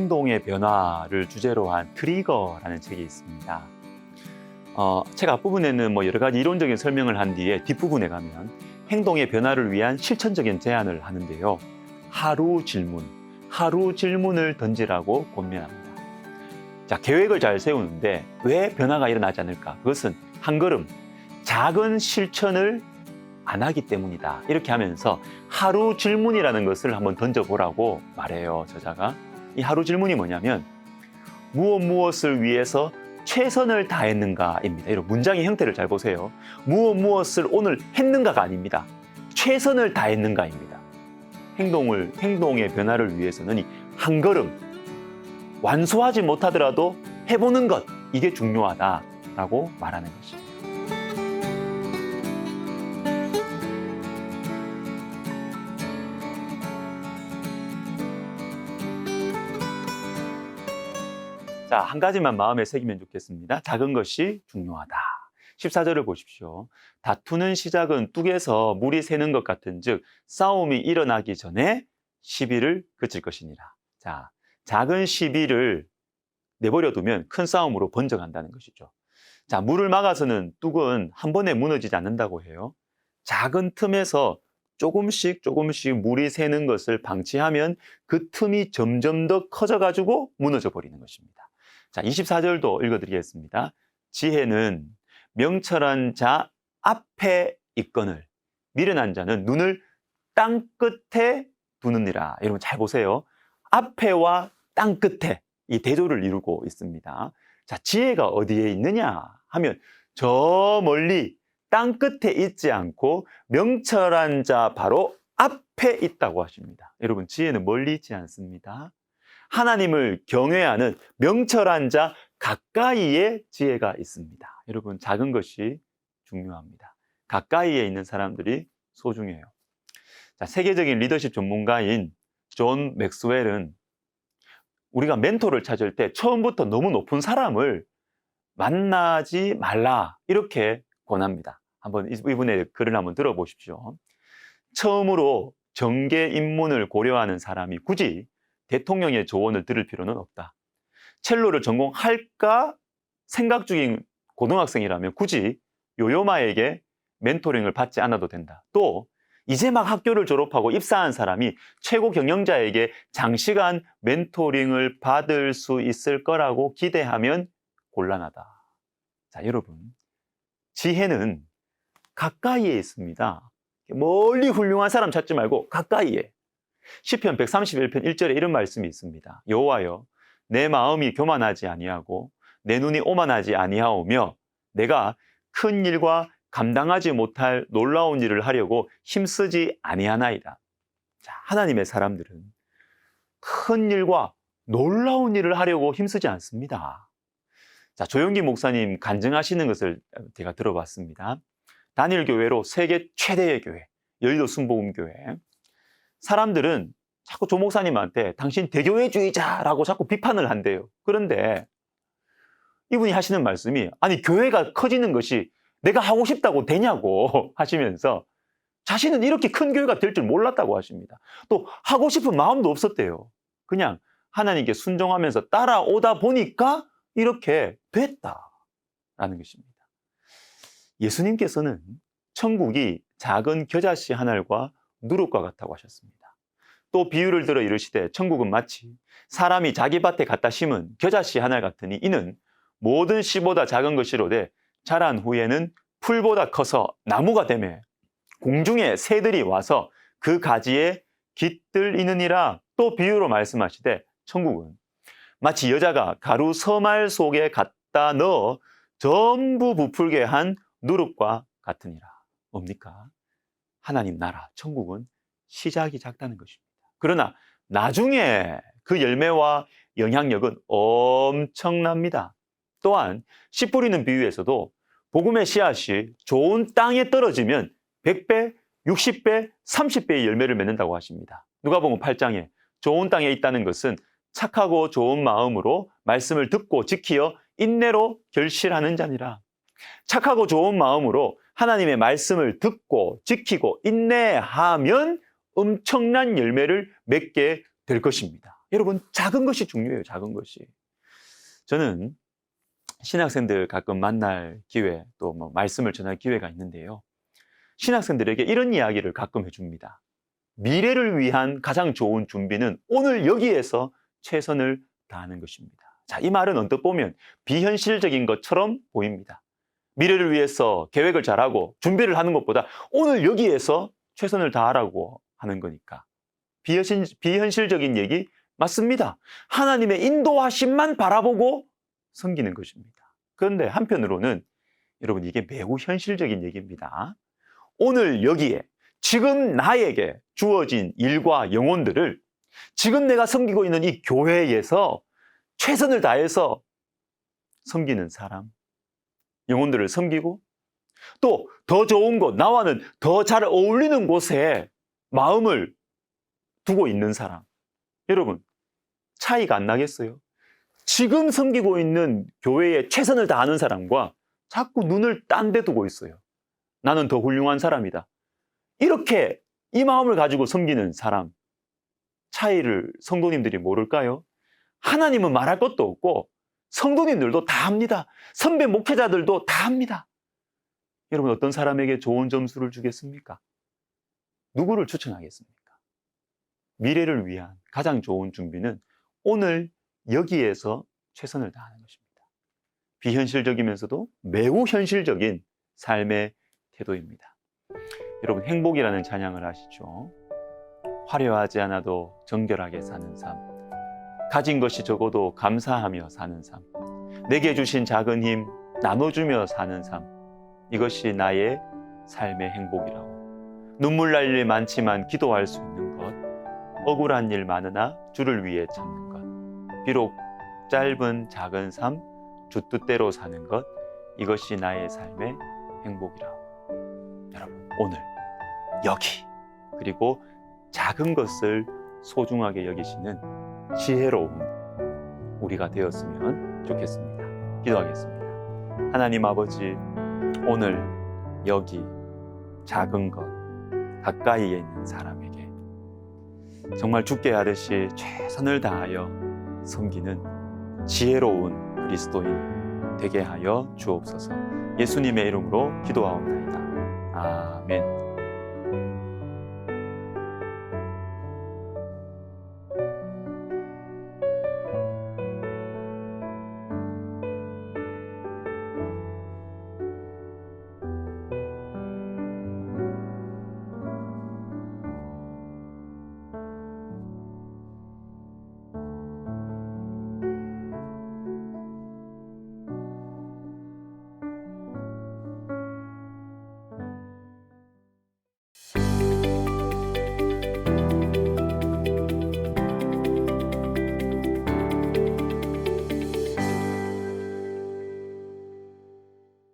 행동의 변화를 주제로 한 트리거라는 책이 있습니다. 책 앞부분에는 여러 가지 이론적인 설명을 한 뒤에 뒷부분에 가면 행동의 변화를 위한 실천적인 제안을 하는데요. 하루 질문을 던지라고 권면합니다. 자, 계획을 잘 세우는데 왜 변화가 일어나지 않을까? 그것은 한 걸음 작은 실천을 안 하기 때문이다. 이렇게 하면서 하루 질문이라는 것을 한번 던져보라고 말해요, 저자가. 이 하루 질문이 뭐냐면 무엇을 위해서 최선을 다했는가입니다. 이런 문장의 형태를 잘 보세요. 무엇을 오늘 했는가가 아닙니다. 최선을 다했는가입니다. 행동의 변화를 위해서는 이 한 걸음 완수하지 못하더라도 해보는 것, 이게 중요하다라고 말하는 것입니다. 자, 한 가지만 마음에 새기면 좋겠습니다. 작은 것이 중요하다. 14절을 보십시오. 다투는 시작은 뚝에서 물이 새는 것 같은즉 싸움이 일어나기 전에 시비를 그칠 것이니라. 자, 작은 시비를 내버려 두면 큰 싸움으로 번져간다는 것이죠. 자, 물을 막아서는 뚝은 한 번에 무너지지 않는다고 해요. 작은 틈에서 조금씩 물이 새는 것을 방치하면 그 틈이 점점 더 커져가지고 무너져 버리는 것입니다. 자, 24절도 읽어드리겠습니다. 지혜는 명철한 자 앞에 있거늘 미련한 자는 눈을 땅 끝에 두느니라. 여러분 잘 보세요. 앞에와 땅 끝에 이 대조를 이루고 있습니다. 자, 지혜가 어디에 있느냐 하면 저 멀리 땅 끝에 있지 않고 명철한 자 바로 앞에 있다고 하십니다. 여러분, 지혜는 멀리 있지 않습니다. 하나님을 경외하는 명철한 자 가까이에 지혜가 있습니다. 여러분, 작은 것이 중요합니다. 가까이에 있는 사람들이 소중해요. 자, 세계적인 리더십 전문가인 존 맥스웰은 우리가 멘토를 찾을 때 처음부터 너무 높은 사람을 만나지 말라 이렇게 권합니다. 한번 이분의 글을 한번 들어보십시오. 처음으로 정계 입문을 고려하는 사람이 굳이 대통령의 조언을 들을 필요는 없다. 첼로를 전공할까 생각 중인 고등학생이라면 굳이 요요마에게 멘토링을 받지 않아도 된다. 또 이제 막 학교를 졸업하고 입사한 사람이 최고 경영자에게 장시간 멘토링을 받을 수 있을 거라고 기대하면 곤란하다. 자, 여러분, 지혜는 가까이에 있습니다. 멀리 훌륭한 사람 찾지 말고 가까이에. 시편 131편 1절에 이런 말씀이 있습니다. 여호와여, 내 마음이 교만하지 아니하고 내 눈이 오만하지 아니하오며 내가 큰 일과 감당하지 못할 놀라운 일을 하려고 힘쓰지 아니하나이다. 자, 하나님의 사람들은 큰 일과 놀라운 일을 하려고 힘쓰지 않습니다. 자, 조영기 목사님 간증하시는 것을 제가 들어봤습니다. 단일 교회로 세계 최대의 교회, 여의도 순복음교회. 사람들은 자꾸 조 목사님한테 당신 대교회주의자라고 자꾸 비판을 한대요. 그런데 이분이 하시는 말씀이 아니 교회가 커지는 것이 내가 하고 싶다고 되냐고 하시면서 자신은 이렇게 큰 교회가 될 줄 몰랐다고 하십니다. 또 하고 싶은 마음도 없었대요. 그냥 하나님께 순종하면서 따라오다 보니까 이렇게 됐다라는 것입니다. 예수님께서는 천국이 작은 겨자씨 한 알과 누룩과 같다고 하셨습니다. 또 비유를 들어 이르시되 천국은 마치 사람이 자기 밭에 갖다 심은 겨자씨 한 알 같으니 이는 모든 씨보다 작은 것이로되 자란 후에는 풀보다 커서 나무가 되매 공중에 새들이 와서 그 가지에 깃들이느니라. 또 비유로 말씀하시되 천국은 마치 여자가 가루 서말 속에 갖다 넣어 전부 부풀게 한 누룩과 같으니라. 뭡니까? 하나님 나라, 천국은 시작이 작다는 것입니다. 그러나 나중에 그 열매와 영향력은 엄청납니다. 또한 씨 뿌리는 비유에서도 복음의 씨앗이 좋은 땅에 떨어지면 100배, 60배, 30배의 열매를 맺는다고 하십니다. 누가복음 8장에 좋은 땅에 있다는 것은 착하고 좋은 마음으로 말씀을 듣고 지키어 인내로 결실하는 자니라. 착하고 좋은 마음으로 하나님의 말씀을 듣고 지키고 인내하면 엄청난 열매를 맺게 될 것입니다. 여러분, 작은 것이 중요해요. 작은 것이. 저는 신학생들 가끔 만날 기회, 또 뭐 말씀을 전할 기회가 있는데요. 신학생들에게 이런 이야기를 가끔 해줍니다. 미래를 위한 가장 좋은 준비는 오늘 여기에서 최선을 다하는 것입니다. 자, 이 말은 언뜻 보면 비현실적인 것처럼 보입니다. 미래를 위해서 계획을 잘하고 준비를 하는 것보다 오늘 여기에서 최선을 다하라고 하는 거니까. 비현실적인 얘기 맞습니다. 하나님의 인도하심만 바라보고 섬기는 것입니다. 그런데 한편으로는 여러분, 이게 매우 현실적인 얘기입니다. 오늘 여기에 지금 나에게 주어진 일과 영혼들을 지금 내가 섬기고 있는 이 교회에서 최선을 다해서 섬기는 사람, 영혼들을 섬기고 또 더 좋은 곳, 나와는 더 잘 어울리는 곳에 마음을 두고 있는 사람. 여러분, 차이가 안 나겠어요? 지금 섬기고 있는 교회에 최선을 다하는 사람과 자꾸 눈을 딴 데 두고 있어요. 나는 더 훌륭한 사람이다. 이렇게 이 마음을 가지고 섬기는 사람, 차이를 성도님들이 모를까요? 하나님은 말할 것도 없고 성도님들도 다 합니다. 선배 목회자들도 다 합니다. 여러분, 어떤 사람에게 좋은 점수를 주겠습니까? 누구를 추천하겠습니까? 미래를 위한 가장 좋은 준비는 오늘 여기에서 최선을 다하는 것입니다. 비현실적이면서도 매우 현실적인 삶의 태도입니다. 여러분, 행복이라는 찬양을 아시죠? 화려하지 않아도 정결하게 사는 삶, 가진 것이 적어도 감사하며 사는 삶, 내게 주신 작은 힘 나눠주며 사는 삶, 이것이 나의 삶의 행복이라고. 눈물 날 일 많지만 기도할 수 있는 것, 억울한 일 많으나 주를 위해 참는 것, 비록 짧은 작은 삶, 주 뜻대로 사는 것, 이것이 나의 삶의 행복이라고. 여러분, 오늘 여기, 그리고 작은 것을 소중하게 여기시는 지혜로운 우리가 되었으면 좋겠습니다. 기도하겠습니다. 하나님 아버지, 오늘 여기 작은 것, 가까이에 있는 사람에게 정말 주께 하듯이 최선을 다하여 섬기는 지혜로운 그리스도인 되게 하여 주옵소서. 예수님의 이름으로 기도하옵나이다. 아멘.